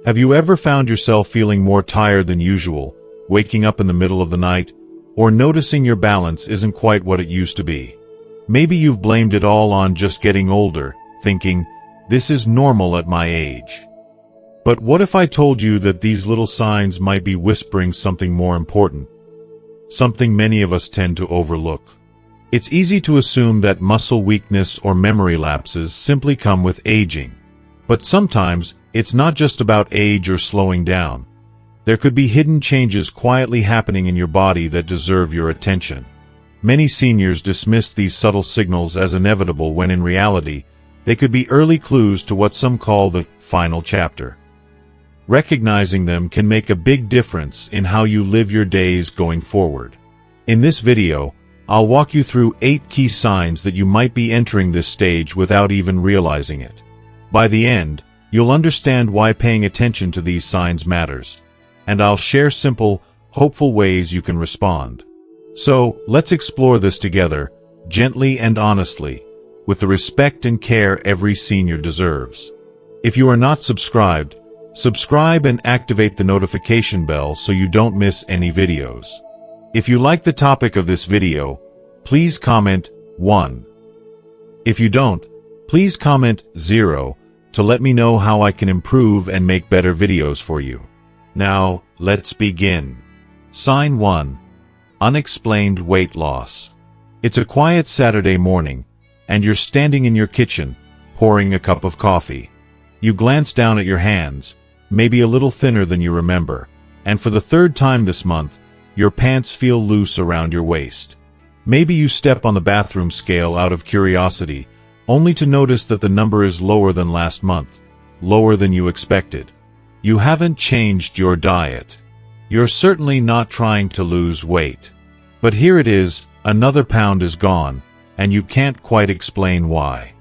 Have you ever found yourself feeling more tired than usual, waking up in the middle of the night, or noticing your balance isn't quite what it used to be? Maybe you've blamed it all on just getting older, thinking, this is normal at my age. But what if I told you that these little signs might be whispering something more important? Something many of us tend to overlook. It's easy to assume that muscle weakness or memory lapses simply come with aging. But sometimes, it's not just about age or slowing down. There could be hidden changes quietly happening in your body that deserve your attention. Many seniors dismiss these subtle signals as inevitable when in reality, they could be early clues to what some call the final chapter. Recognizing them can make a big difference in how you live your days going forward. In this video, I'll walk you through 8 key signs that you might be entering this stage without even realizing it. By the end, you'll understand why paying attention to these signs matters. And I'll share simple, hopeful ways you can respond. So, let's explore this together, gently and honestly, with the respect and care every senior deserves. If you are not subscribed, subscribe and activate the notification bell so you don't miss any videos. If you like the topic of this video, please comment 1. If you don't, please comment 0 to let me know how I can improve and make better videos for you. Now, let's begin. Sign 1. Unexplained weight loss. It's a quiet Saturday morning, and you're standing in your kitchen, pouring a cup of coffee. You glance down at your hands, maybe a little thinner than you remember, and for the 3rd time this month, your pants feel loose around your waist. Maybe you step on the bathroom scale out of curiosity, only to notice that the number is lower than last month, lower than you expected. You haven't changed your diet. You're certainly not trying to lose weight. But here it is, another pound is gone, and you can't quite explain why.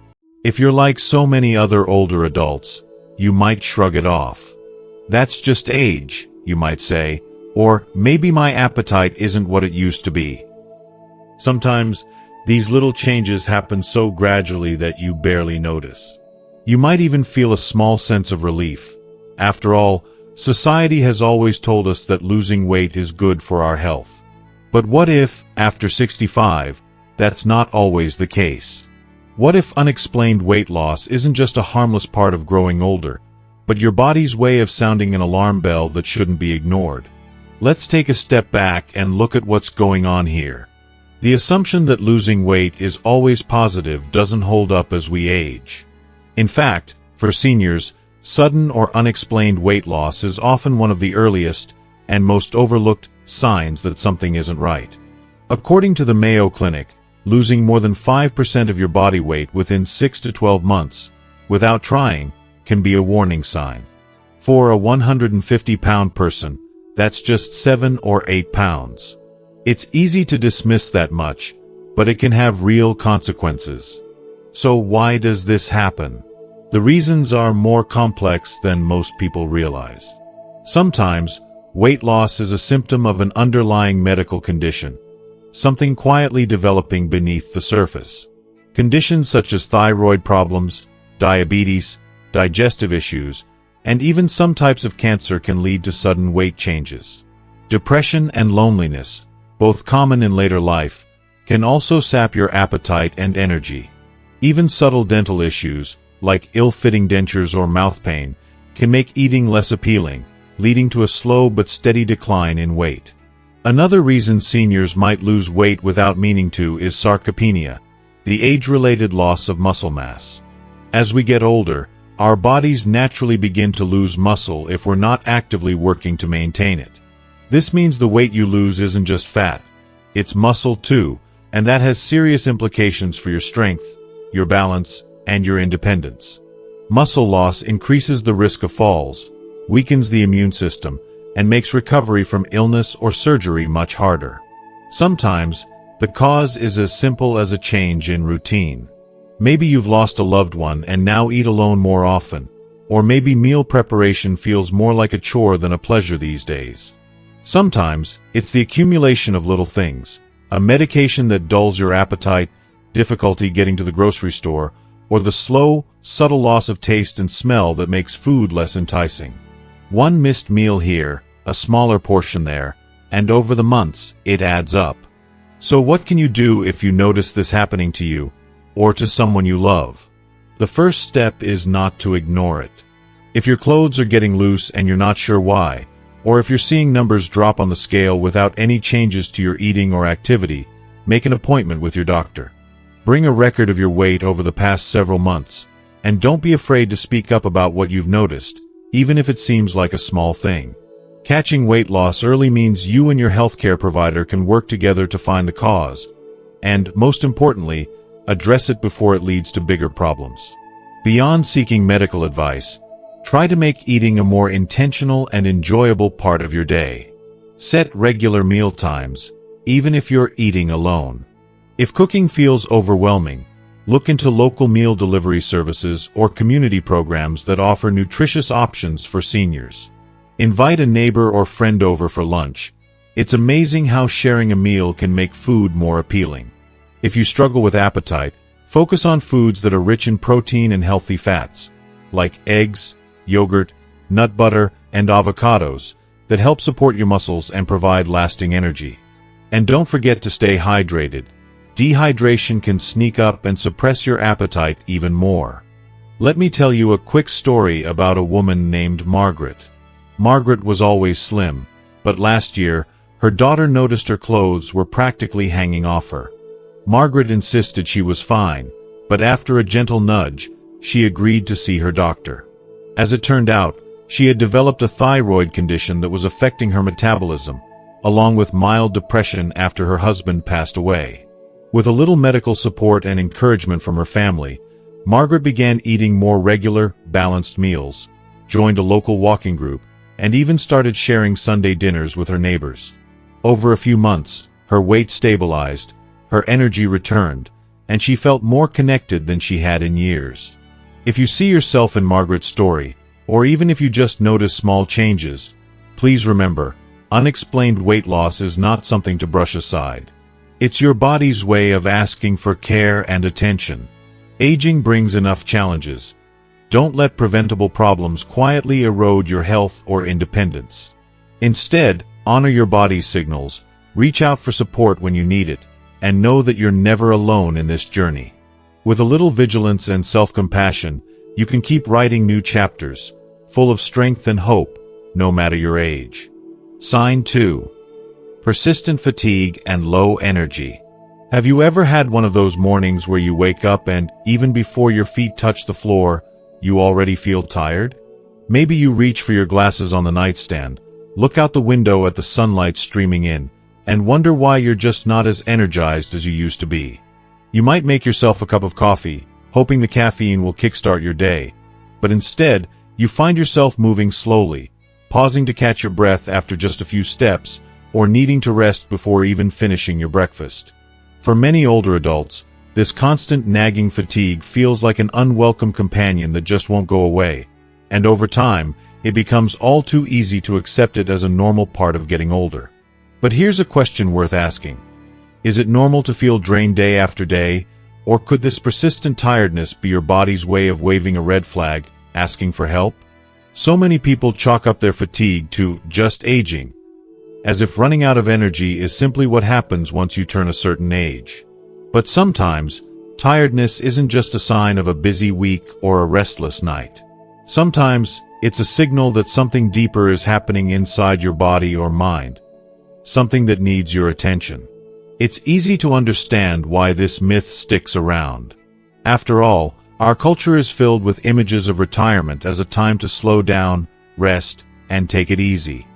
If you're like so many other older adults, you might shrug it off. That's just age, you might say, or maybe my appetite isn't what it used to be. Sometimes, these little changes happen so gradually that you barely notice. You might even feel a small sense of relief. After all, society has always told us that losing weight is good for our health. But what if, after 65, that's not always the case? What if unexplained weight loss isn't just a harmless part of growing older, but your body's way of sounding an alarm bell that shouldn't be ignored? Let's take a step back and look at what's going on here. The assumption that losing weight is always positive doesn't hold up as we age. In fact, for seniors, sudden or unexplained weight loss is often one of the earliest and most overlooked signs that something isn't right. According to the Mayo Clinic, losing more than 5% of your body weight within 6 to 12 months, without trying, can be a warning sign. For a 150-pound person, that's just 7 or 8 pounds. It's easy to dismiss that much, but it can have real consequences. So why does this happen? The reasons are more complex than most people realize. Sometimes, weight loss is a symptom of an underlying medical condition, something quietly developing beneath the surface. Conditions such as thyroid problems, diabetes, digestive issues, and even some types of cancer can lead to sudden weight changes. Depression and loneliness, both common in later life, can also sap your appetite and energy. Even subtle dental issues, like ill-fitting dentures or mouth pain, can make eating less appealing, leading to a slow but steady decline in weight. Another reason seniors might lose weight without meaning to is sarcopenia, the age-related loss of muscle mass. As we get older, our bodies naturally begin to lose muscle if we're not actively working to maintain it. This means the weight you lose isn't just fat, it's muscle too, and that has serious implications for your strength, your balance, and your independence. Muscle loss increases the risk of falls, weakens the immune system, and makes recovery from illness or surgery much harder. Sometimes, the cause is as simple as a change in routine. Maybe you've lost a loved one and now eat alone more often, or maybe meal preparation feels more like a chore than a pleasure these days. Sometimes, it's the accumulation of little things, a medication that dulls your appetite, difficulty getting to the grocery store, or the slow, subtle loss of taste and smell that makes food less enticing. One missed meal here, a smaller portion there, and over the months, it adds up. So what can you do if you notice this happening to you, or to someone you love? The first step is not to ignore it. If your clothes are getting loose and you're not sure why, or if you're seeing numbers drop on the scale without any changes to your eating or activity, make an appointment with your doctor. Bring a record of your weight over the past several months, and don't be afraid to speak up about what you've noticed, even if it seems like a small thing. Catching weight loss early means you and your healthcare provider can work together to find the cause, and, most importantly, address it before it leads to bigger problems. Beyond seeking medical advice, try to make eating a more intentional and enjoyable part of your day. Set regular meal times, even if you're eating alone. If cooking feels overwhelming, look into local meal delivery services or community programs that offer nutritious options for seniors. Invite a neighbor or friend over for lunch. It's amazing how sharing a meal can make food more appealing. If you struggle with appetite, focus on foods that are rich in protein and healthy fats, like eggs, yogurt, nut butter, and avocados, that help support your muscles and provide lasting energy. And don't forget to stay hydrated. Dehydration can sneak up and suppress your appetite even more. Let me tell you a quick story about a woman named Margaret. Margaret was always slim, but last year, her daughter noticed her clothes were practically hanging off her. Margaret insisted she was fine, but after a gentle nudge, she agreed to see her doctor. As it turned out, she had developed a thyroid condition that was affecting her metabolism, along with mild depression after her husband passed away. With a little medical support and encouragement from her family, Margaret began eating more regular, balanced meals, joined a local walking group, and even started sharing Sunday dinners with her neighbors. Over a few months, her weight stabilized, her energy returned, and she felt more connected than she had in years. If you see yourself in Margaret's story, or even if you just notice small changes, please remember, unexplained weight loss is not something to brush aside. It's your body's way of asking for care and attention. Aging brings enough challenges. Don't let preventable problems quietly erode your health or independence. Instead, honor your body's signals, reach out for support when you need it, and know that you're never alone in this journey. With a little vigilance and self-compassion, you can keep writing new chapters, full of strength and hope, no matter your age. Sign 2. Persistent fatigue and low energy. Have you ever had one of those mornings where you wake up and, even before your feet touch the floor, you already feel tired? Maybe you reach for your glasses on the nightstand, look out the window at the sunlight streaming in, and wonder why you're just not as energized as you used to be. You might make yourself a cup of coffee, hoping the caffeine will kickstart your day, but instead, you find yourself moving slowly, pausing to catch your breath after just a few steps, or needing to rest before even finishing your breakfast. For many older adults, this constant nagging fatigue feels like an unwelcome companion that just won't go away, and over time, it becomes all too easy to accept it as a normal part of getting older. But here's a question worth asking. Is it normal to feel drained day after day, or could this persistent tiredness be your body's way of waving a red flag, asking for help? So many people chalk up their fatigue to just aging, as if running out of energy is simply what happens once you turn a certain age. But sometimes, tiredness isn't just a sign of a busy week or a restless night. Sometimes, it's a signal that something deeper is happening inside your body or mind, something that needs your attention. It's easy to understand why this myth sticks around. After all, our culture is filled with images of retirement as a time to slow down, rest, and take it easy.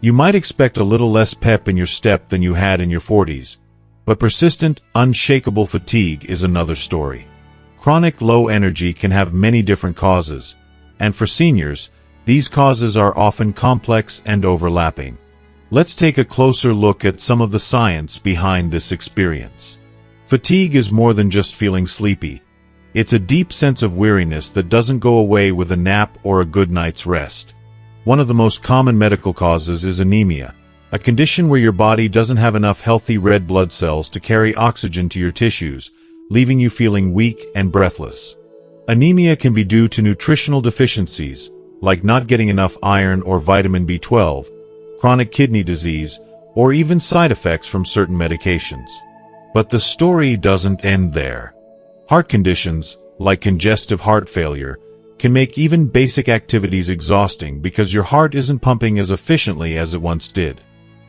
You might expect a little less pep in your step than you had in your 40s, but persistent, unshakable fatigue is another story. Chronic low energy can have many different causes, and for seniors, these causes are often complex and overlapping. Let's take a closer look at some of the science behind this experience. Fatigue is more than just feeling sleepy. It's a deep sense of weariness that doesn't go away with a nap or a good night's rest. One of the most common medical causes is anemia, a condition where your body doesn't have enough healthy red blood cells to carry oxygen to your tissues, leaving you feeling weak and breathless. Anemia can be due to nutritional deficiencies, like not getting enough iron or vitamin B12, chronic kidney disease, or even side effects from certain medications. But the story doesn't end there. Heart conditions, like congestive heart failure, can make even basic activities exhausting because your heart isn't pumping as efficiently as it once did.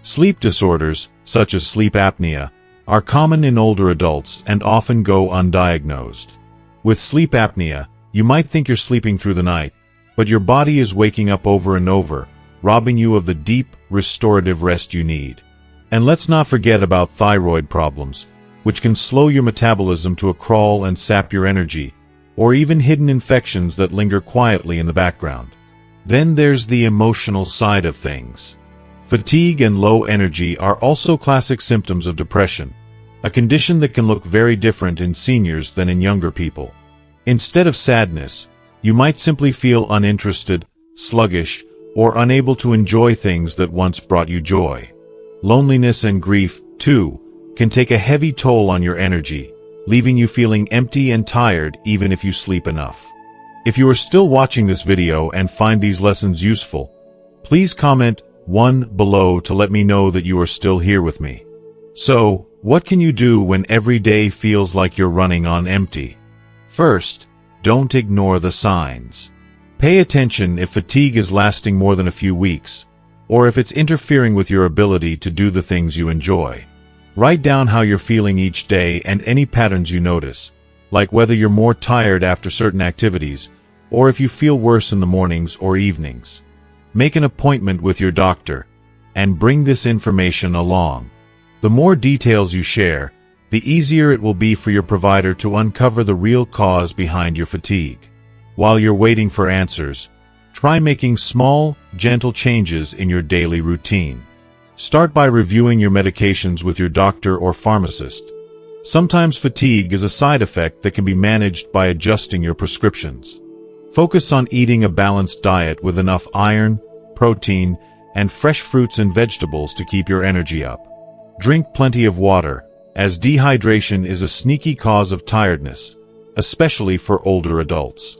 Sleep disorders, such as sleep apnea, are common in older adults and often go undiagnosed. With sleep apnea, you might think you're sleeping through the night, but your body is waking up over and over, robbing you of the deep, restorative rest you need. And let's not forget about thyroid problems, which can slow your metabolism to a crawl and sap your energy, or even hidden infections that linger quietly in the background. Then there's the emotional side of things. Fatigue and low energy are also classic symptoms of depression, a condition that can look very different in seniors than in younger people. Instead of sadness, you might simply feel uninterested, sluggish, or unable to enjoy things that once brought you joy. Loneliness and grief, too, can take a heavy toll on your energy, leaving you feeling empty and tired even if you sleep enough. If you are still watching this video and find these lessons useful, please comment 1 below to let me know that you are still here with me. So, what can you do when every day feels like you're running on empty? First, don't ignore the signs. Pay attention if fatigue is lasting more than a few weeks, or if it's interfering with your ability to do the things you enjoy. Write down how you're feeling each day and any patterns you notice, like whether you're more tired after certain activities, or if you feel worse in the mornings or evenings. Make an appointment with your doctor, and bring this information along. The more details you share, the easier it will be for your provider to uncover the real cause behind your fatigue. While you're waiting for answers, try making small, gentle changes in your daily routine. Start by reviewing your medications with your doctor or pharmacist. Sometimes fatigue is a side effect that can be managed by adjusting your prescriptions. Focus on eating a balanced diet with enough iron, protein, and fresh fruits and vegetables to keep your energy up. Drink plenty of water, as dehydration is a sneaky cause of tiredness, especially for older adults.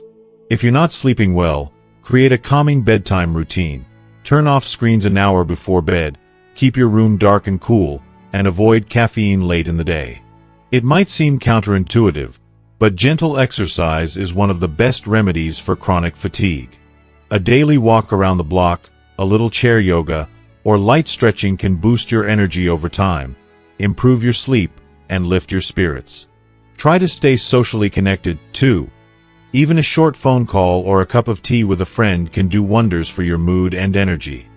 If you're not sleeping well, create a calming bedtime routine. Turn off screens an hour before bed, keep your room dark and cool, and avoid caffeine late in the day. It might seem counterintuitive, but gentle exercise is one of the best remedies for chronic fatigue. A daily walk around the block, a little chair yoga, or light stretching can boost your energy over time, improve your sleep, and lift your spirits. Try to stay socially connected, too. Even a short phone call or a cup of tea with a friend can do wonders for your mood and energy.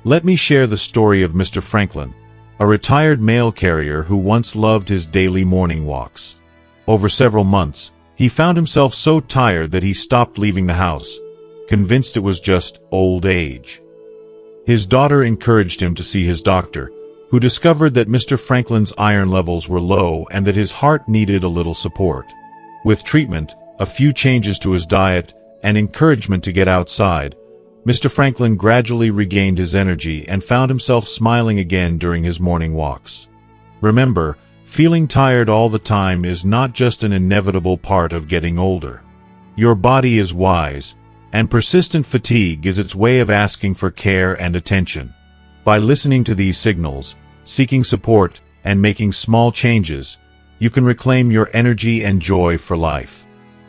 Let me share the story of Mr. Franklin, a retired mail carrier who once loved his daily morning walks. Over several months, he found himself so tired that he stopped leaving the house, convinced it was just old age. His daughter encouraged him to see his doctor, who discovered that Mr. Franklin's iron levels were low and that his heart needed a little support. With treatment, a few changes to his diet, and encouragement to get outside, Mr. Franklin gradually regained his energy and found himself smiling again during his morning walks. Remember, feeling tired all the time is not just an inevitable part of getting older. Your body is wise, and persistent fatigue is its way of asking for care and attention. By listening to these signals, seeking support, and making small changes, you can reclaim your energy and joy for life.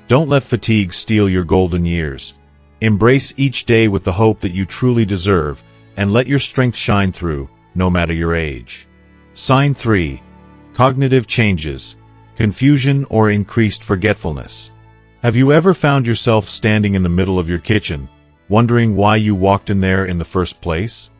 Don't let fatigue steal your golden years. Embrace each day with the hope that you truly deserve, and let your strength shine through, no matter your age. Sign 3. Cognitive changes, confusion or increased forgetfulness. Have you ever found yourself standing in the middle of your kitchen, wondering why you walked in there in the first place?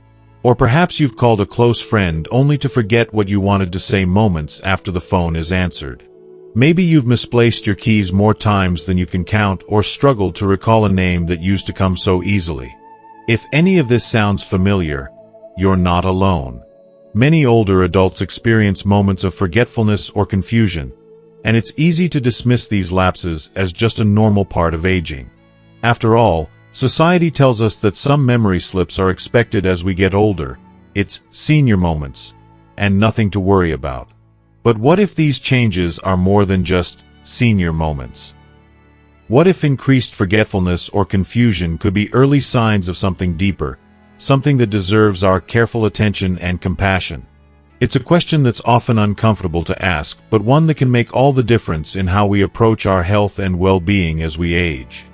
Or perhaps you've called a close friend only to forget what you wanted to say moments after the phone is answered. Maybe you've misplaced your keys more times than you can count or struggled to recall a name that used to come so easily. If any of this sounds familiar, you're not alone. Many older adults experience moments of forgetfulness or confusion, and it's easy to dismiss these lapses as just a normal part of aging. After all, society tells us that some memory slips are expected as we get older. It's senior moments, and nothing to worry about. But what if these changes are more than just senior moments? What if increased forgetfulness or confusion could be early signs of something deeper, something that deserves our careful attention and compassion? It's a question that's often uncomfortable to ask, but one that can make all the difference in how we approach our health and well-being as we age.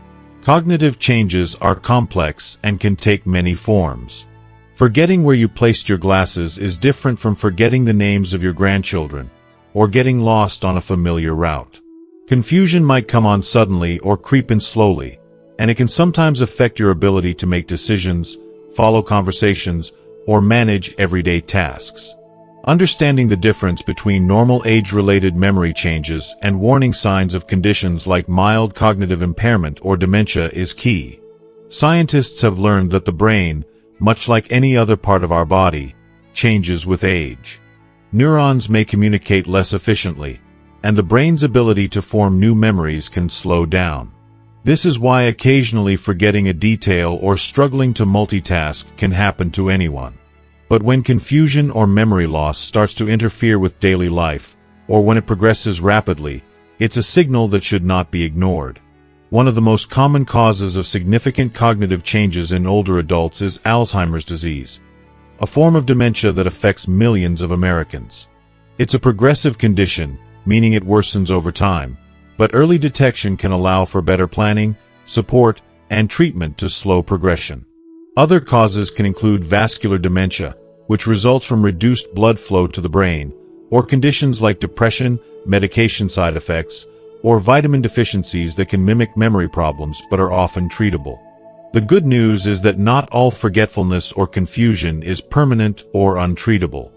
Cognitive changes are complex and can take many forms. Forgetting where you placed your glasses is different from forgetting the names of your grandchildren, or getting lost on a familiar route. Confusion might come on suddenly or creep in slowly, and it can sometimes affect your ability to make decisions, follow conversations, or manage everyday tasks. Understanding the difference between normal age-related memory changes and warning signs of conditions like mild cognitive impairment or dementia is key. Scientists have learned that the brain, much like any other part of our body, changes with age. Neurons may communicate less efficiently, and the brain's ability to form new memories can slow down. This is why occasionally forgetting a detail or struggling to multitask can happen to anyone. But when confusion or memory loss starts to interfere with daily life, or when it progresses rapidly, it's a signal that should not be ignored. One of the most common causes of significant cognitive changes in older adults is Alzheimer's disease, a form of dementia that affects millions of Americans. It's a progressive condition, meaning it worsens over time, but early detection can allow for better planning, support, and treatment to slow progression. Other causes can include vascular dementia, which results from reduced blood flow to the brain, or conditions like depression, medication side effects, or vitamin deficiencies that can mimic memory problems but are often treatable. The good news is that not all forgetfulness or confusion is permanent or untreatable.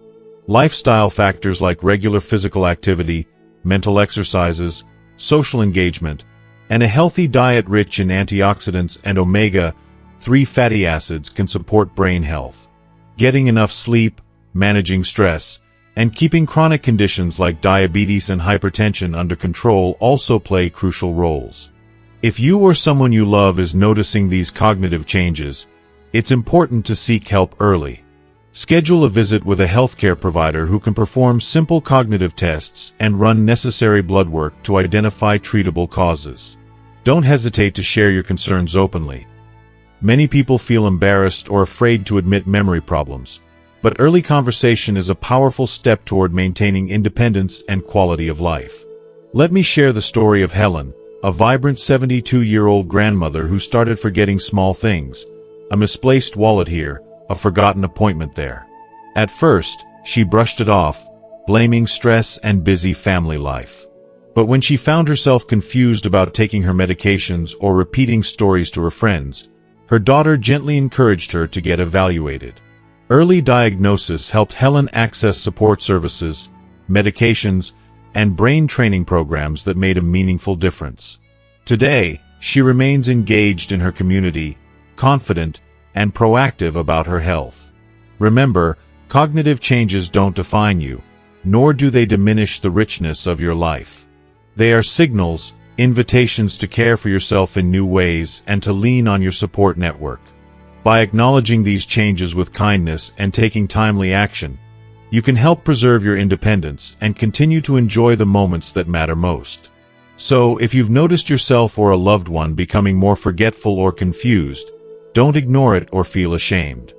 Lifestyle factors like regular physical activity, mental exercises, social engagement, and a healthy diet rich in antioxidants and omega-3 fatty acids can support brain health. Getting enough sleep, managing stress, and keeping chronic conditions like diabetes and hypertension under control also play crucial roles. If you or someone you love is noticing these cognitive changes, it's important to seek help early. Schedule a visit with a healthcare provider who can perform simple cognitive tests and run necessary blood work to identify treatable causes. Don't hesitate to share your concerns openly. Many people feel embarrassed or afraid to admit memory problems, but early conversation is a powerful step toward maintaining independence and quality of life. Let me share the story of Helen, a vibrant 72-year-old grandmother who started forgetting small things, a misplaced wallet here, a forgotten appointment there. At first, she brushed it off, blaming stress and busy family life. But when she found herself confused about taking her medications or repeating stories to her friends, her daughter gently encouraged her to get evaluated. Early diagnosis helped Helen access support services, medications, and brain training programs that made a meaningful difference. Today, she remains engaged in her community, confident, and proactive about her health. Remember, cognitive changes don't define you, nor do they diminish the richness of your life. They are signals, invitations to care for yourself in new ways and to lean on your support network. By acknowledging these changes with kindness and taking timely action, you can help preserve your independence and continue to enjoy the moments that matter most. So, if you've noticed yourself or a loved one becoming more forgetful or confused, don't ignore it or feel ashamed.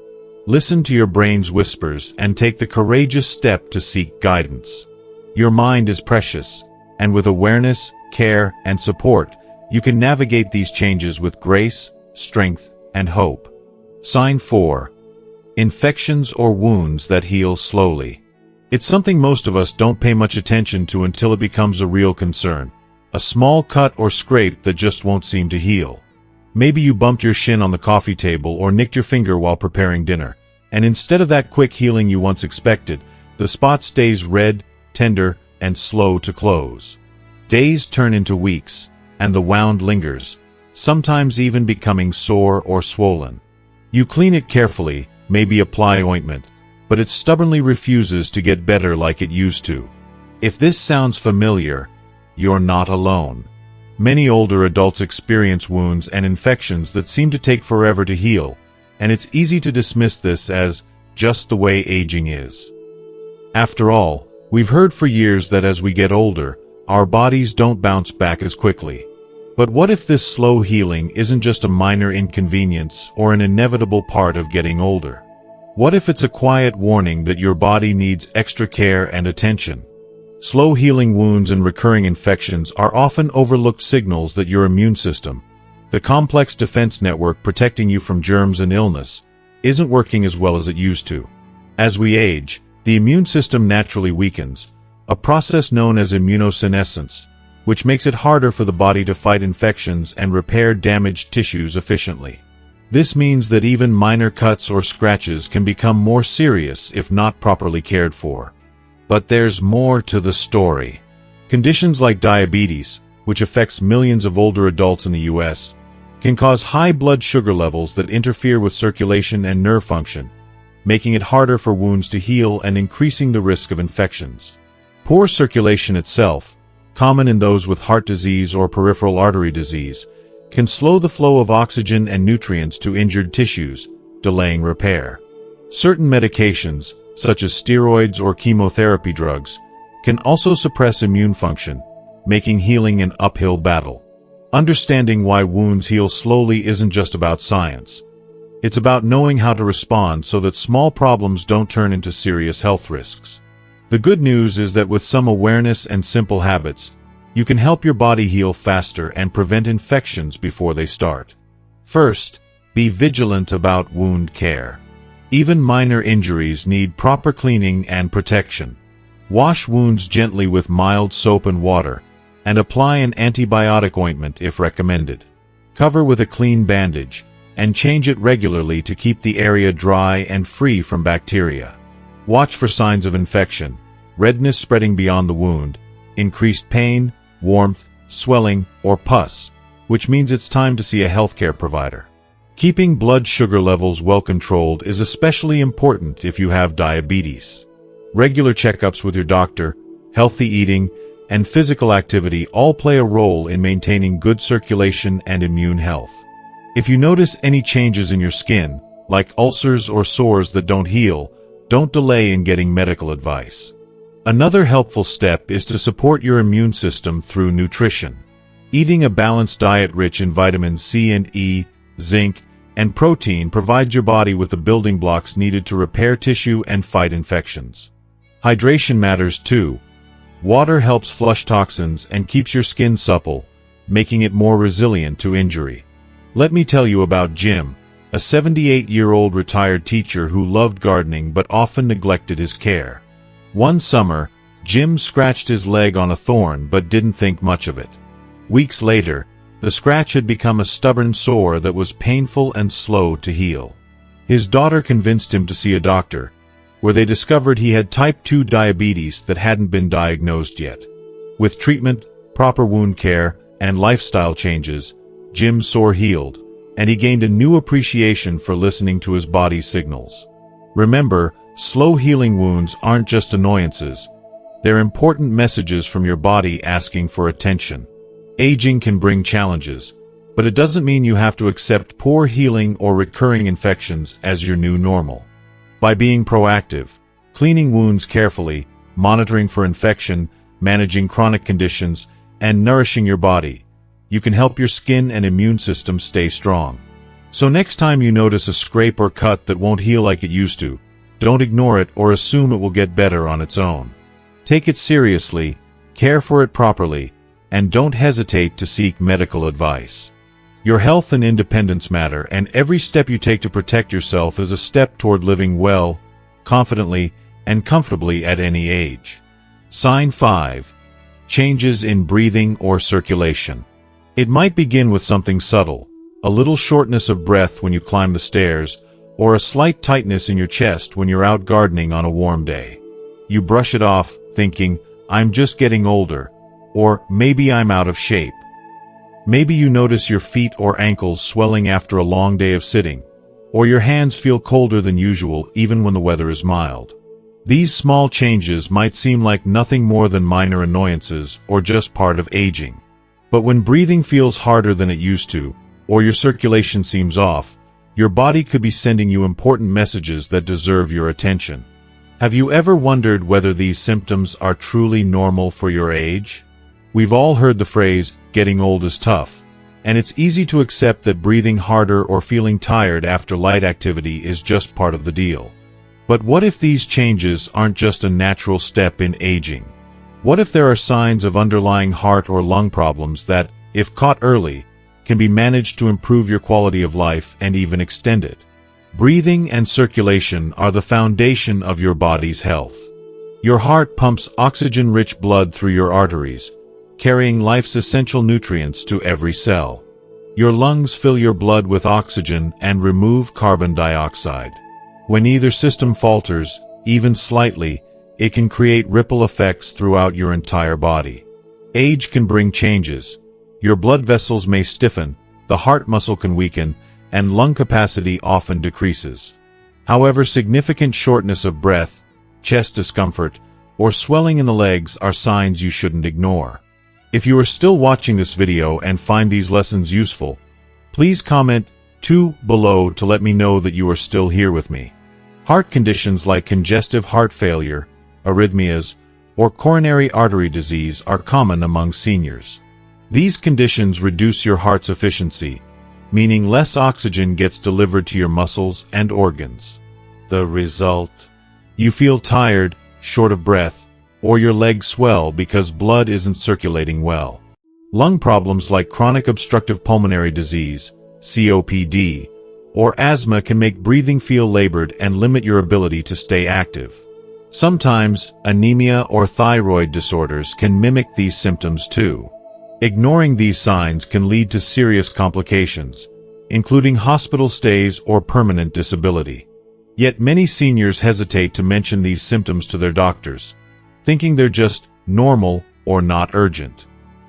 Listen to your brain's whispers and take the courageous step to seek guidance. Your mind is precious, and with awareness, care, and support, you can navigate these changes with grace, strength, and hope. Sign 4. Infections or wounds that heal slowly. It's something most of us don't pay much attention to until it becomes a real concern. A small cut or scrape that just won't seem to heal. Maybe you bumped your shin on the coffee table or nicked your finger while preparing dinner, and instead of that quick healing you once expected, the spot stays red, tender, and slow to close. Days turn into weeks, and the wound lingers, sometimes even becoming sore or swollen. You clean it carefully, maybe apply ointment, but it stubbornly refuses to get better like it used to. If this sounds familiar, you're not alone. Many older adults experience wounds and infections that seem to take forever to heal, and it's easy to dismiss this as just the way aging is. After all, we've heard for years that as we get older, our bodies don't bounce back as quickly. But what if this slow healing isn't just a minor inconvenience or an inevitable part of getting older? What if it's a quiet warning that your body needs extra care and attention? Slow healing wounds and recurring infections are often overlooked signals that your immune system, the complex defense network protecting you from germs and illness, isn't working as well as it used to. As we age, the immune system naturally weakens, a process known as immunosenescence, which makes it harder for the body to fight infections and repair damaged tissues efficiently. This means that even minor cuts or scratches can become more serious if not properly cared for. But there's more to the story. Conditions like diabetes, which affects millions of older adults in the US, can cause high blood sugar levels that interfere with circulation and nerve function, making it harder for wounds to heal and increasing the risk of infections. Poor circulation itself, common in those with heart disease or peripheral artery disease, can slow the flow of oxygen and nutrients to injured tissues, delaying repair. Certain medications, such as steroids or chemotherapy drugs, can also suppress immune function, making healing an uphill battle. Understanding why wounds heal slowly isn't just about science. It's about knowing how to respond so that small problems don't turn into serious health risks. The good news is that with some awareness and simple habits, you can help your body heal faster and prevent infections before they start. First, be vigilant about wound care. Even minor injuries need proper cleaning and protection. Wash wounds gently with mild soap and water, and apply an antibiotic ointment if recommended. Cover with a clean bandage, and change it regularly to keep the area dry and free from bacteria. Watch for signs of infection, redness spreading beyond the wound, increased pain, warmth, swelling, or pus, which means it's time to see a healthcare provider. Keeping blood sugar levels well controlled is especially important if you have diabetes. Regular checkups with your doctor, healthy eating, and physical activity all play a role in maintaining good circulation and immune health. If you notice any changes in your skin, like ulcers or sores that don't heal, don't delay in getting medical advice. Another helpful step is to support your immune system through nutrition. Eating a balanced diet rich in vitamins C and E, zinc, and protein provides your body with the building blocks needed to repair tissue and fight infections. Hydration matters too. Water helps flush toxins and keeps your skin supple, making it more resilient to injury. Let me tell you about Jim, a 78-year-old retired teacher who loved gardening but often neglected his care. One summer, Jim scratched his leg on a thorn but didn't think much of it. Weeks later, the scratch had become a stubborn sore that was painful and slow to heal. His daughter convinced him to see a doctor, where they discovered he had type 2 diabetes that hadn't been diagnosed yet. With treatment, proper wound care, and lifestyle changes, Jim's sore healed, and he gained a new appreciation for listening to his body's signals. Remember, slow healing wounds aren't just annoyances. They're important messages from your body asking for attention. Aging can bring challenges, but it doesn't mean you have to accept poor healing or recurring infections as your new normal. By being proactive, cleaning wounds carefully, monitoring for infection, managing chronic conditions, and nourishing your body, you can help your skin and immune system stay strong. So next time you notice a scrape or cut that won't heal like it used to, don't ignore it or assume it will get better on its own. Take it seriously, care for it properly, and don't hesitate to seek medical advice. Your health and independence matter, and every step you take to protect yourself is a step toward living well, confidently, and comfortably at any age. Sign 5. Changes in breathing or circulation. It might begin with something subtle, a little shortness of breath when you climb the stairs, or a slight tightness in your chest when you're out gardening on a warm day. You brush it off, thinking, "I'm just getting older," or "maybe I'm out of shape." Maybe you notice your feet or ankles swelling after a long day of sitting, or your hands feel colder than usual even when the weather is mild. These small changes might seem like nothing more than minor annoyances or just part of aging. But when breathing feels harder than it used to, or your circulation seems off, your body could be sending you important messages that deserve your attention. Have you ever wondered whether these symptoms are truly normal for your age? We've all heard the phrase, "getting old is tough," and it's easy to accept that breathing harder or feeling tired after light activity is just part of the deal. But what if these changes aren't just a natural step in aging? What if there are signs of underlying heart or lung problems that, if caught early, can be managed to improve your quality of life and even extend it? Breathing and circulation are the foundation of your body's health. Your heart pumps oxygen-rich blood through your arteries, carrying life's essential nutrients to every cell. Your lungs fill your blood with oxygen and remove carbon dioxide. When either system falters, even slightly, it can create ripple effects throughout your entire body. Age can bring changes. Your blood vessels may stiffen, the heart muscle can weaken, and lung capacity often decreases. However, significant shortness of breath, chest discomfort, or swelling in the legs are signs you shouldn't ignore. If you are still watching this video and find these lessons useful, please comment 2 below to let me know that you are still here with me. Heart conditions like congestive heart failure, arrhythmias, or coronary artery disease are common among seniors. These conditions reduce your heart's efficiency, meaning less oxygen gets delivered to your muscles and organs. The result? You feel tired, short of breath, or your legs swell because blood isn't circulating well. Lung problems like chronic obstructive pulmonary disease, COPD, or asthma can make breathing feel labored and limit your ability to stay active. Sometimes, anemia or thyroid disorders can mimic these symptoms too. Ignoring these signs can lead to serious complications, including hospital stays or permanent disability. Yet many seniors hesitate to mention these symptoms to their doctors, thinking they're just normal or not urgent.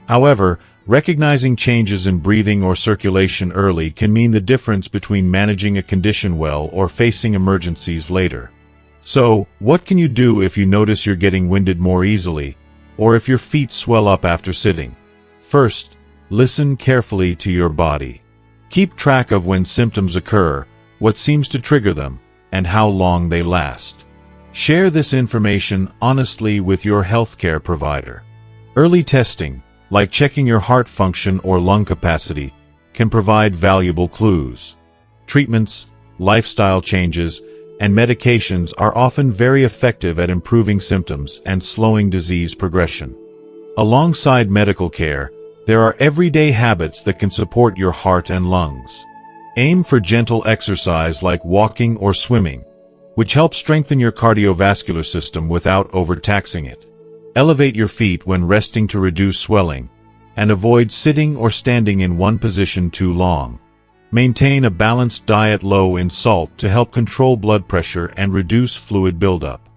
However, recognizing changes in breathing or circulation early can mean the difference between managing a condition well or facing emergencies later. So, what can you do if you notice you're getting winded more easily, or if your feet swell up after sitting? First, listen carefully to your body. Keep track of when symptoms occur, what seems to trigger them, and how long they last. Share this information honestly with your healthcare provider. Early testing, like checking your heart function or lung capacity, can provide valuable clues. Treatments, lifestyle changes, and medications are often very effective at improving symptoms and slowing disease progression. Alongside medical care, there are everyday habits that can support your heart and lungs. Aim for gentle exercise like walking or swimming, which helps strengthen your cardiovascular system without overtaxing it. Elevate your feet when resting to reduce swelling, and avoid sitting or standing in one position too long. Maintain a balanced diet low in salt to help control blood pressure and reduce fluid buildup.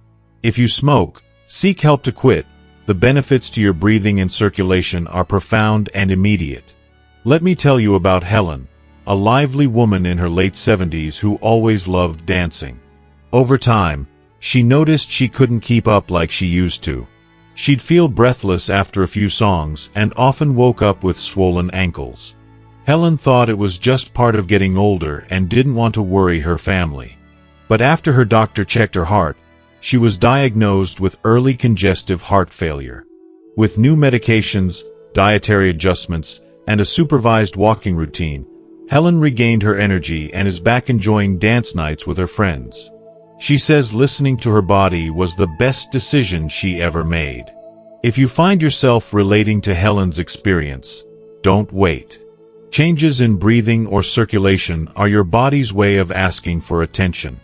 If you smoke, seek help to quit. The benefits to your breathing and circulation are profound and immediate. Let me tell you about Helen, a lively woman in her late 70s who always loved dancing. Over time, she noticed she couldn't keep up like she used to. She'd feel breathless after a few songs and often woke up with swollen ankles. Helen thought it was just part of getting older and didn't want to worry her family. But after her doctor checked her heart, she was diagnosed with early congestive heart failure. With new medications, dietary adjustments, and a supervised walking routine, Helen regained her energy and is back enjoying dance nights with her friends. She says listening to her body was the best decision she ever made. If you find yourself relating to Helen's experience, don't wait. Changes in breathing or circulation are your body's way of asking for attention.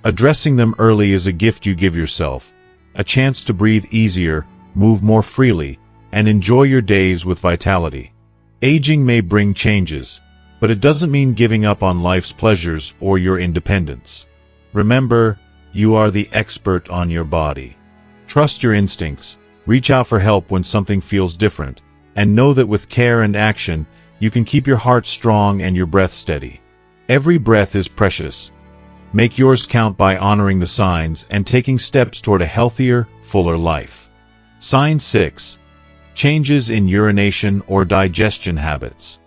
Addressing them early is a gift you give yourself, a chance to breathe easier, move more freely, and enjoy your days with vitality. Aging may bring changes, but it doesn't mean giving up on life's pleasures or your independence. Remember, you are the expert on your body. Trust your instincts, reach out for help when something feels different, and know that with care and action, you can keep your heart strong and your breath steady. Every breath is precious. Make yours count by honoring the signs and taking steps toward a healthier, fuller life. Sign 6. Changes in urination or digestion habits.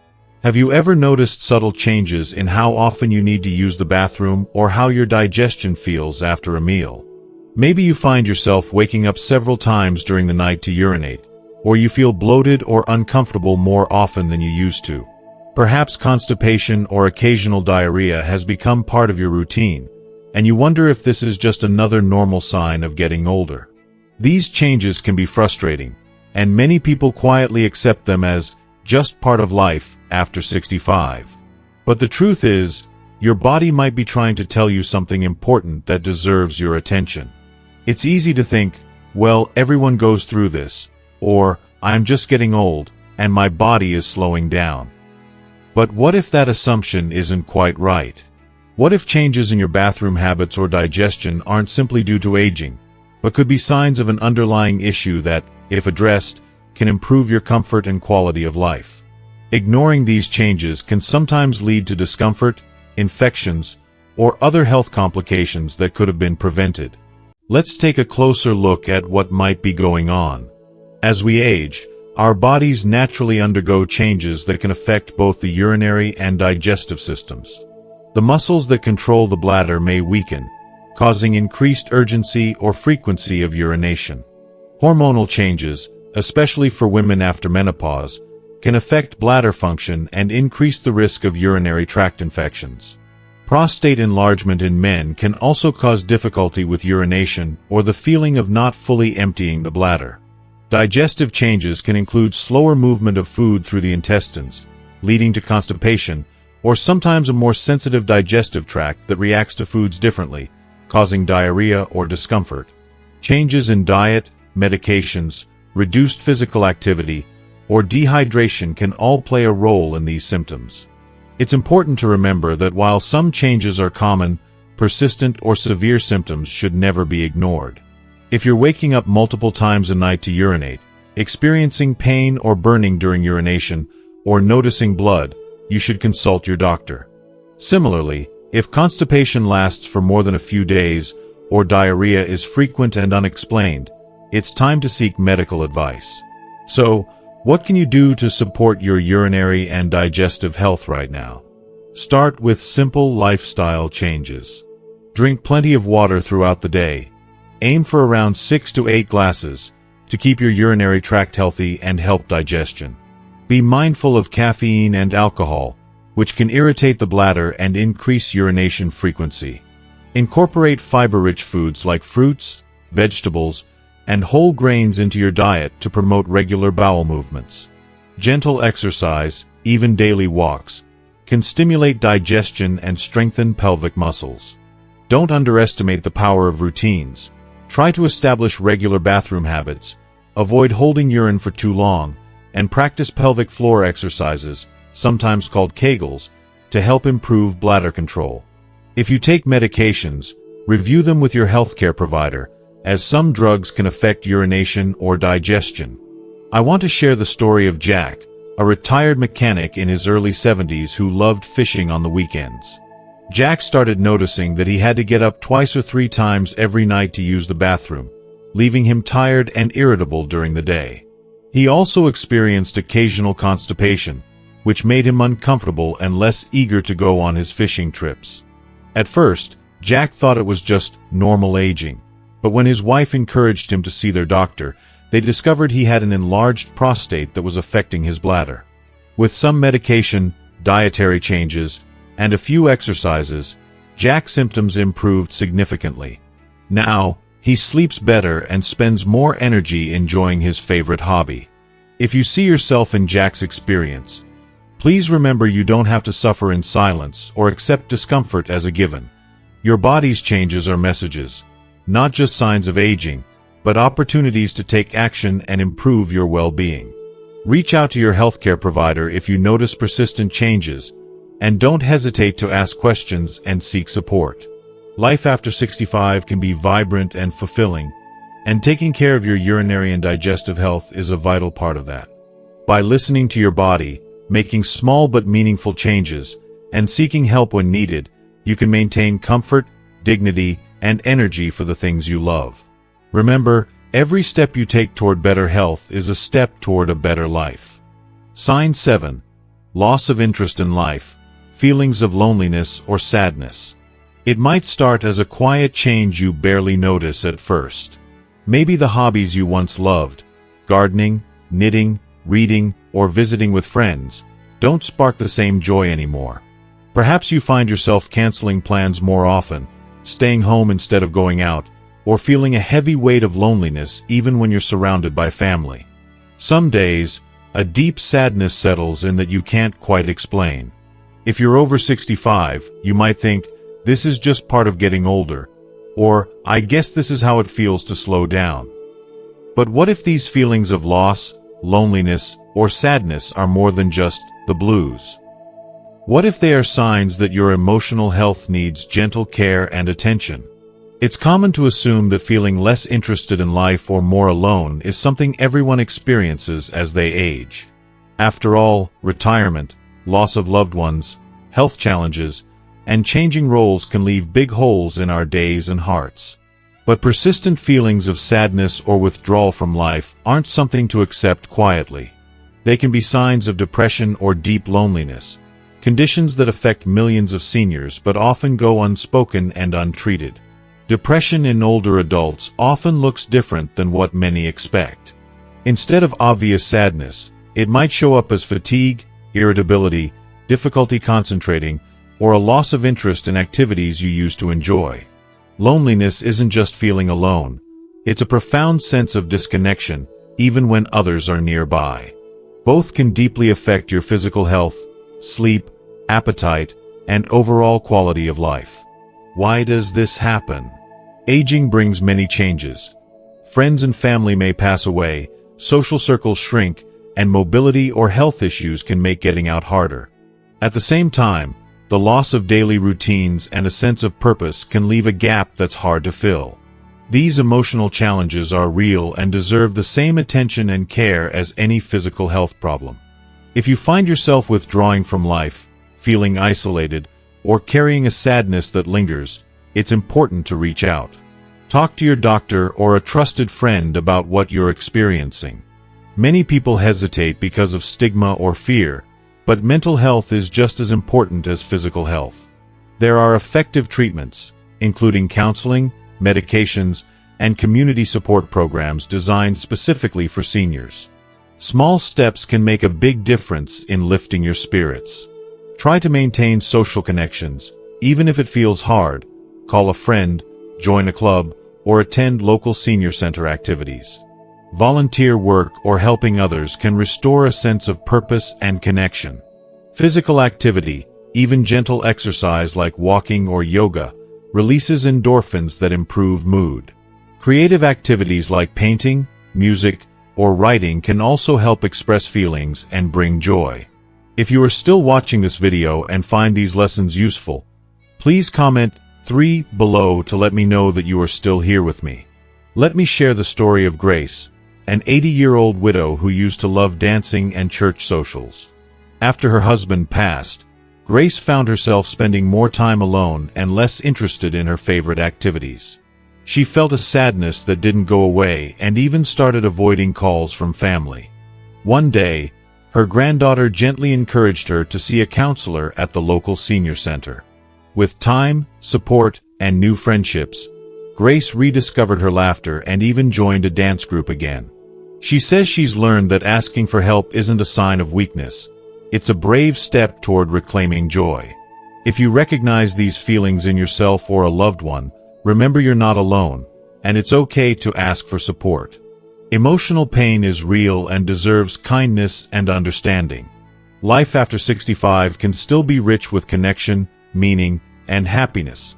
Have you ever noticed subtle changes in how often you need to use the bathroom or how your digestion feels after a meal? Maybe you find yourself waking up several times during the night to urinate, or you feel bloated or uncomfortable more often than you used to. Perhaps constipation or occasional diarrhea has become part of your routine, and you wonder if this is just another normal sign of getting older. These changes can be frustrating, and many people quietly accept them as just part of life after 65. But the truth is, your body might be trying to tell you something important that deserves your attention. It's easy to think, well, everyone goes through this, or I'm just getting old, and my body is slowing down. But what if that assumption isn't quite right? What if changes in your bathroom habits or digestion aren't simply due to aging, but could be signs of an underlying issue that, if addressed, can improve your comfort and quality of life? Ignoring these changes can sometimes lead to discomfort, infections, or other health complications that could have been prevented. Let's take a closer look at what might be going on. As we age, our bodies naturally undergo changes that can affect both the urinary and digestive systems. The muscles that control the bladder may weaken, causing increased urgency or frequency of urination. Hormonal changes, especially for women after menopause, can affect bladder function and increase the risk of urinary tract infections. Prostate enlargement in men can also cause difficulty with urination or the feeling of not fully emptying the bladder. Digestive changes can include slower movement of food through the intestines, leading to constipation, or sometimes a more sensitive digestive tract that reacts to foods differently, causing diarrhea or discomfort. Changes in diet, medications, reduced physical activity, or dehydration can all play a role in these symptoms. It's important to remember that while some changes are common, persistent or severe symptoms should never be ignored. If you're waking up multiple times a night to urinate, experiencing pain or burning during urination, or noticing blood, you should consult your doctor. Similarly, if constipation lasts for more than a few days, or diarrhea is frequent and unexplained, it's time to seek medical advice. So, what can you do to support your urinary and digestive health right now? Start with simple lifestyle changes. Drink plenty of water throughout the day. Aim for around 6 to 8 glasses to keep your urinary tract healthy and help digestion. Be mindful of caffeine and alcohol, which can irritate the bladder and increase urination frequency. Incorporate fiber-rich foods like fruits, vegetables, and whole grains into your diet to promote regular bowel movements. Gentle exercise, even daily walks, can stimulate digestion and strengthen pelvic muscles. Don't underestimate the power of routines. Try to establish regular bathroom habits, avoid holding urine for too long, and practice pelvic floor exercises, sometimes called Kegels, to help improve bladder control. If you take medications, review them with your healthcare provider, as some drugs can affect urination or digestion. I want to share the story of Jack, a retired mechanic in his early 70s who loved fishing on the weekends. Jack started noticing that he had to get up 2 or 3 times every night to use the bathroom, leaving him tired and irritable during the day. He also experienced occasional constipation, which made him uncomfortable and less eager to go on his fishing trips. At first, Jack thought it was just normal aging, but when his wife encouraged him to see their doctor, they discovered he had an enlarged prostate that was affecting his bladder. With some medication, dietary changes, and a few exercises, Jack's symptoms improved significantly. Now, he sleeps better and spends more energy enjoying his favorite hobby. If you see yourself in Jack's experience, please remember you don't have to suffer in silence or accept discomfort as a given. Your body's changes are messages, not just signs of aging, but opportunities to take action and improve your well-being. Reach out to your healthcare provider if you notice persistent changes, and don't hesitate to ask questions and seek support. Life after 65 can be vibrant and fulfilling, and taking care of your urinary and digestive health is a vital part of that. By listening to your body, making small but meaningful changes, and seeking help when needed, you can maintain comfort, dignity, and energy for the things you love. Remember, every step you take toward better health is a step toward a better life. Sign 7. Loss of interest in life, feelings of loneliness or sadness. It might start as a quiet change you barely notice at first. Maybe the hobbies you once loved, gardening, knitting, reading, or visiting with friends, don't spark the same joy anymore. Perhaps you find yourself canceling plans more often, staying home instead of going out, or feeling a heavy weight of loneliness even when you're surrounded by family. Some days, a deep sadness settles in that you can't quite explain. If you're over 65, you might think, this is just part of getting older, or I guess this is how it feels to slow down. But what if these feelings of loss, loneliness, or sadness are more than just the blues? What if they are signs that your emotional health needs gentle care and attention? It's common to assume that feeling less interested in life or more alone is something everyone experiences as they age. After all, retirement, loss of loved ones, health challenges, and changing roles can leave big holes in our days and hearts. But persistent feelings of sadness or withdrawal from life aren't something to accept quietly. They can be signs of depression or deep loneliness, conditions that affect millions of seniors but often go unspoken and untreated. Depression in older adults often looks different than what many expect. Instead of obvious sadness, it might show up as fatigue, irritability, difficulty concentrating, or a loss of interest in activities you used to enjoy. Loneliness isn't just feeling alone. It's a profound sense of disconnection, even when others are nearby. Both can deeply affect your physical health, sleep, appetite, and overall quality of life. Why does this happen? Aging brings many changes. Friends and family may pass away, social circles shrink, and mobility or health issues can make getting out harder. At the same time, the loss of daily routines and a sense of purpose can leave a gap that's hard to fill. These emotional challenges are real and deserve the same attention and care as any physical health problem. If you find yourself withdrawing from life, feeling isolated, or carrying a sadness that lingers, it's important to reach out. Talk to your doctor or a trusted friend about what you're experiencing. Many people hesitate because of stigma or fear, but mental health is just as important as physical health. There are effective treatments, including counseling, medications, and community support programs designed specifically for seniors. Small steps can make a big difference in lifting your spirits. Try to maintain social connections, even if it feels hard. Call a friend, join a club, or attend local senior center activities. Volunteer work or helping others can restore a sense of purpose and connection. Physical activity, even gentle exercise like walking or yoga, releases endorphins that improve mood. Creative activities like painting, music, or writing can also help express feelings and bring joy. If you are still watching this video and find these lessons useful, please comment 3 below to let me know that you are still here with me. Let me share the story of Grace, an 80-year-old widow who used to love dancing and church socials. After her husband passed, Grace found herself spending more time alone and less interested in her favorite activities. She felt a sadness that didn't go away and even started avoiding calls from family. One day, her granddaughter gently encouraged her to see a counselor at the local senior center. With time, support, and new friendships, Grace rediscovered her laughter and even joined a dance group again. She says she's learned that asking for help isn't a sign of weakness. It's a brave step toward reclaiming joy. If you recognize these feelings in yourself or a loved one, remember you're not alone, and it's okay to ask for support. Emotional pain is real and deserves kindness and understanding. Life after 65 can still be rich with connection, meaning, and happiness.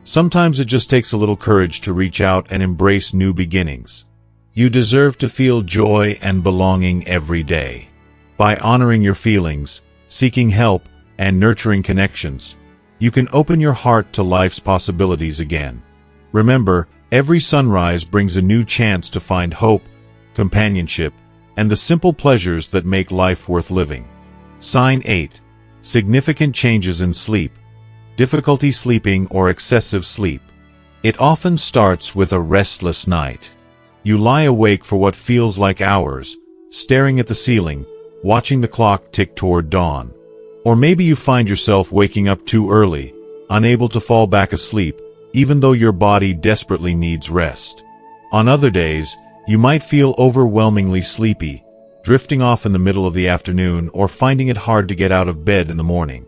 Sometimes it just takes a little courage to reach out and embrace new beginnings. You deserve to feel joy and belonging every day. By honoring your feelings, seeking help, and nurturing connections, you can open your heart to life's possibilities again. Remember, every sunrise brings a new chance to find hope, companionship, and the simple pleasures that make life worth living. Sign 8. Significant changes in sleep. Difficulty sleeping or excessive sleep. It often starts with a restless night. You lie awake for what feels like hours, staring at the ceiling, watching the clock tick toward dawn. Or maybe you find yourself waking up too early, unable to fall back asleep, even though your body desperately needs rest. On other days, you might feel overwhelmingly sleepy, drifting off in the middle of the afternoon, or finding it hard to get out of bed in the morning.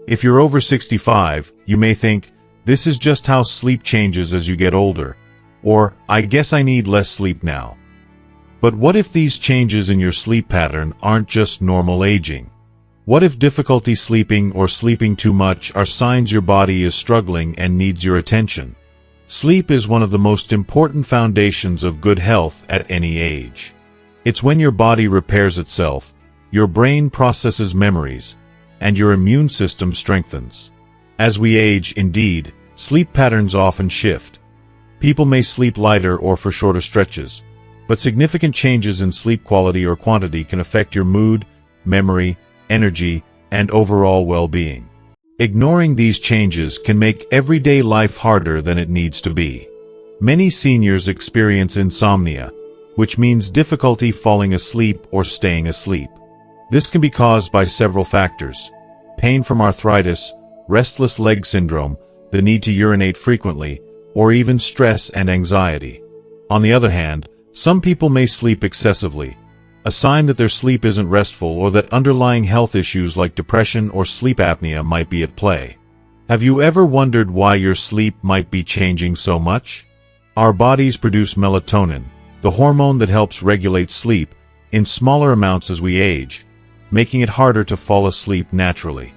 If you're over 65, you may think, this is just how sleep changes as you get older, or I guess I need less sleep now. But what if these changes in your sleep pattern aren't just normal aging? What if difficulty sleeping or sleeping too much are signs your body is struggling and needs your attention? Sleep is one of the most important foundations of good health at any age. It's when your body repairs itself, your brain processes memories, and your immune system strengthens. As we age, indeed, sleep patterns often shift. People may sleep lighter or for shorter stretches, but significant changes in sleep quality or quantity can affect your mood, memory, energy, and overall well-being. Ignoring these changes can make everyday life harder than it needs to be. Many seniors experience insomnia, which means difficulty falling asleep or staying asleep. This can be caused by several factors: pain from arthritis, restless leg syndrome, the need to urinate frequently, or even stress and anxiety. On the other hand, some people may sleep excessively, a sign that their sleep isn't restful or that underlying health issues like depression or sleep apnea might be at play. Have you ever wondered why your sleep might be changing so much? Our bodies produce melatonin, the hormone that helps regulate sleep, in smaller amounts as we age, making it harder to fall asleep naturally.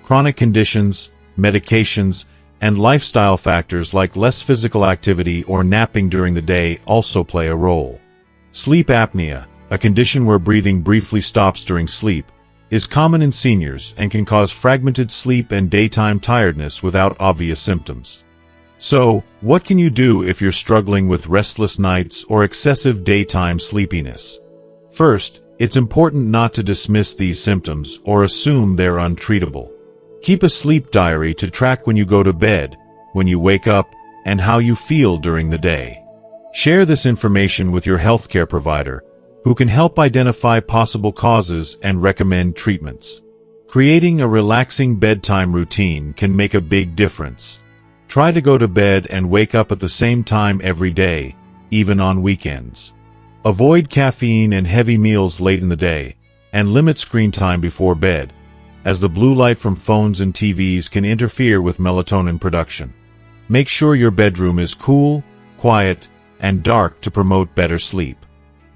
Chronic conditions, medications, and lifestyle factors like less physical activity or napping during the day also play a role. Sleep apnea, a condition where breathing briefly stops during sleep, is common in seniors and can cause fragmented sleep and daytime tiredness without obvious symptoms. So, what can you do if you're struggling with restless nights or excessive daytime sleepiness? First, it's important not to dismiss these symptoms or assume they're untreatable. Keep a sleep diary to track when you go to bed, when you wake up, and how you feel during the day. Share this information with your healthcare provider, who can help identify possible causes and recommend treatments. Creating a relaxing bedtime routine can make a big difference. Try to go to bed and wake up at the same time every day, even on weekends. Avoid caffeine and heavy meals late in the day, and limit screen time before bed, as the blue light from phones and TVs can interfere with melatonin production. Make sure your bedroom is cool, quiet, and dark to promote better sleep.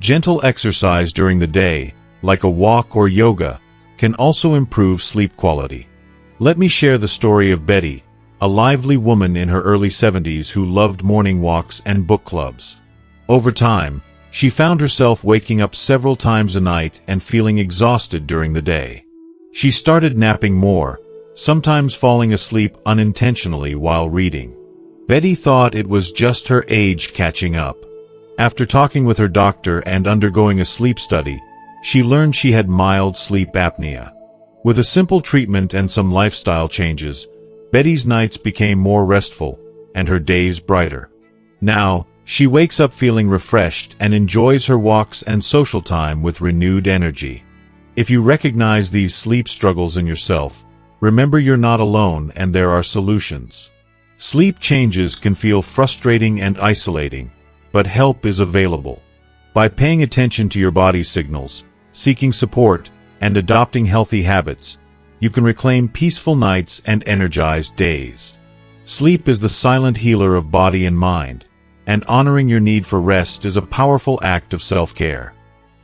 Gentle exercise during the day, like a walk or yoga, can also improve sleep quality. Let me share the story of Betty, a lively woman in her early 70s who loved morning walks and book clubs. Over time, she found herself waking up several times a night and feeling exhausted during the day. She started napping more, sometimes falling asleep unintentionally while reading. Betty thought it was just her age catching up. After talking with her doctor and undergoing a sleep study, she learned she had mild sleep apnea. With a simple treatment and some lifestyle changes, Betty's nights became more restful, and her days brighter. Now, she wakes up feeling refreshed and enjoys her walks and social time with renewed energy. If you recognize these sleep struggles in yourself, remember you're not alone and there are solutions. Sleep changes can feel frustrating and isolating, but help is available. By paying attention to your body's signals, seeking support, and adopting healthy habits, you can reclaim peaceful nights and energized days. Sleep is the silent healer of body and mind, and honoring your need for rest is a powerful act of self-care.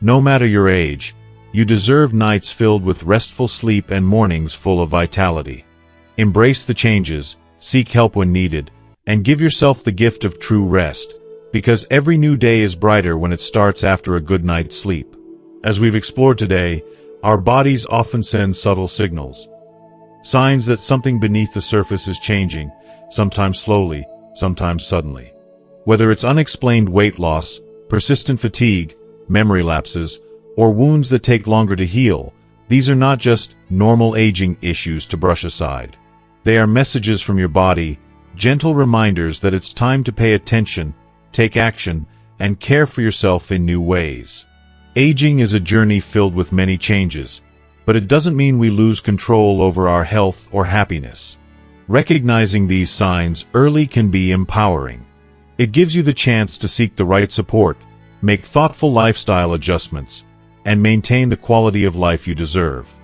No matter your age, you deserve nights filled with restful sleep and mornings full of vitality. Embrace the changes, seek help when needed, and give yourself the gift of true rest, because every new day is brighter when it starts after a good night's sleep. As we've explored today, our bodies often send subtle signals. Signs that something beneath the surface is changing, sometimes slowly, sometimes suddenly. Whether it's unexplained weight loss, persistent fatigue, memory lapses, or wounds that take longer to heal, these are not just normal aging issues to brush aside. They are messages from your body, gentle reminders that it's time to pay attention, take action, and care for yourself in new ways. Aging is a journey filled with many changes, but it doesn't mean we lose control over our health or happiness. Recognizing these signs early can be empowering. It gives you the chance to seek the right support, make thoughtful lifestyle adjustments, and maintain the quality of life you deserve.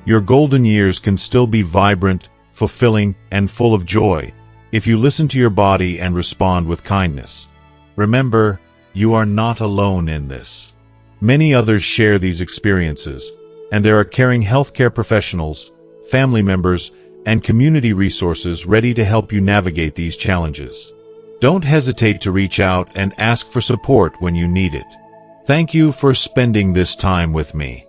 Your golden years can still be vibrant, fulfilling, and full of joy if you listen to your body and respond with kindness. Remember, you are not alone in this. Many others share these experiences, and there are caring healthcare professionals, family members, and community resources ready to help you navigate these challenges. Don't hesitate to reach out and ask for support when you need it. Thank you for spending this time with me.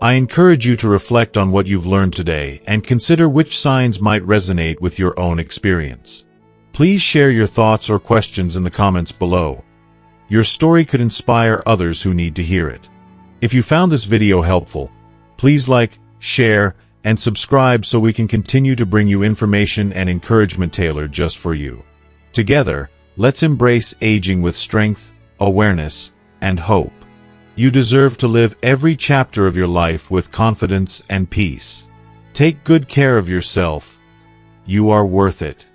I encourage you to reflect on what you've learned today and consider which signs might resonate with your own experience. Please share your thoughts or questions in the comments below. Your story could inspire others who need to hear it. If you found this video helpful, please like, share, and subscribe so we can continue to bring you information and encouragement tailored just for you. Together, let's embrace aging with strength, awareness, and hope. You deserve to live every chapter of your life with confidence and peace. Take good care of yourself. You are worth it.